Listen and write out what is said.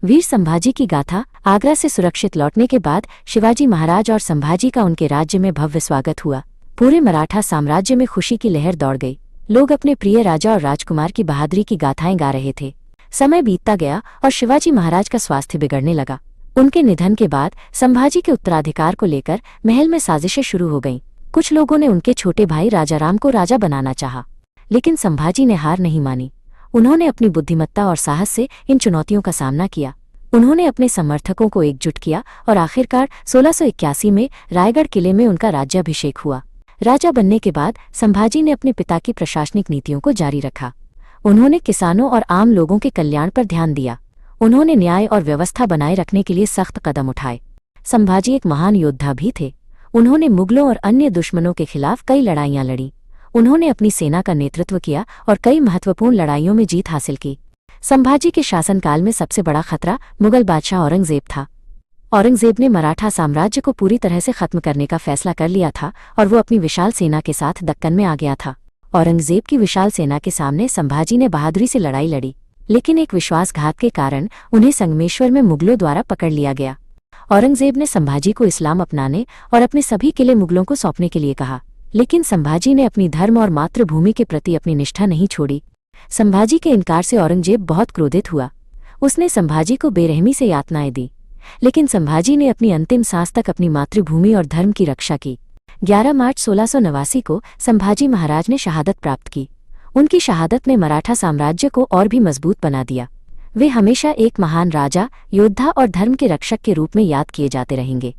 वीर संभाजी की गाथा। आगरा से सुरक्षित लौटने के बाद शिवाजी महाराज और संभाजी का उनके राज्य में भव्य स्वागत हुआ। पूरे मराठा साम्राज्य में खुशी की लहर दौड़ गई। लोग अपने प्रिय राजा और राजकुमार की बहादुरी की गाथाएं गा रहे थे। समय बीतता गया और शिवाजी महाराज का स्वास्थ्य बिगड़ने लगा। उनके निधन के बाद संभाजी के उत्तराधिकार को लेकर महल में साजिशें शुरू हो गईं। कुछ लोगों ने उनके छोटे भाई राजाराम को राजा बनाना चाहा, लेकिन संभाजी ने हार नहीं मानी। उन्होंने अपनी बुद्धिमत्ता और साहस से इन चुनौतियों का सामना किया। उन्होंने अपने समर्थकों को एकजुट किया और आखिरकार 1681 में रायगढ़ किले में उनका राज्याभिषेक हुआ। राजा बनने के बाद संभाजी ने अपने पिता की प्रशासनिक नीतियों को जारी रखा। उन्होंने किसानों और आम लोगों के कल्याण पर ध्यान दिया। उन्होंने न्याय और व्यवस्था बनाए रखने के लिए सख्त कदम उठाए। संभाजी एक महान योद्धा भी थे। उन्होंने मुगलों और अन्य दुश्मनों के खिलाफ कई लड़ाइयां लड़ी। उन्होंने अपनी सेना का नेतृत्व किया और कई महत्वपूर्ण लड़ाइयों में जीत हासिल की। संभाजी के शासनकाल में सबसे बड़ा खतरा मुगल बादशाह औरंगजेब था। औरंगजेब ने मराठा साम्राज्य को पूरी तरह से खत्म करने का फैसला कर लिया था और वो अपनी विशाल सेना के साथ दक्कन में आ गया था। औरंगजेब की विशाल सेना के सामने संभाजी ने बहादुरी से लड़ाई लड़ी, लेकिन एक विश्वासघात के कारण उन्हें संगमेश्वर में मुगलों द्वारा पकड़ लिया गया। औरंगजेब ने संभाजी को इस्लाम अपनाने और अपने सभी किले मुगलों को सौंपने के लिए कहा, लेकिन संभाजी ने अपनी धर्म और मातृभूमि के प्रति अपनी निष्ठा नहीं छोड़ी। संभाजी के इनकार से औरंगजेब बहुत क्रोधित हुआ। उसने संभाजी को बेरहमी से यातनाएं दी, लेकिन संभाजी ने अपनी अंतिम सांस तक अपनी मातृभूमि और धर्म की रक्षा की। 11 मार्च 1689 को संभाजी महाराज ने शहादत प्राप्त की। उनकी शहादत ने मराठा साम्राज्य को और भी मजबूत बना दिया। वे हमेशा एक महान राजा, योद्धा और धर्म के रक्षक के रूप में याद किए जाते रहेंगे।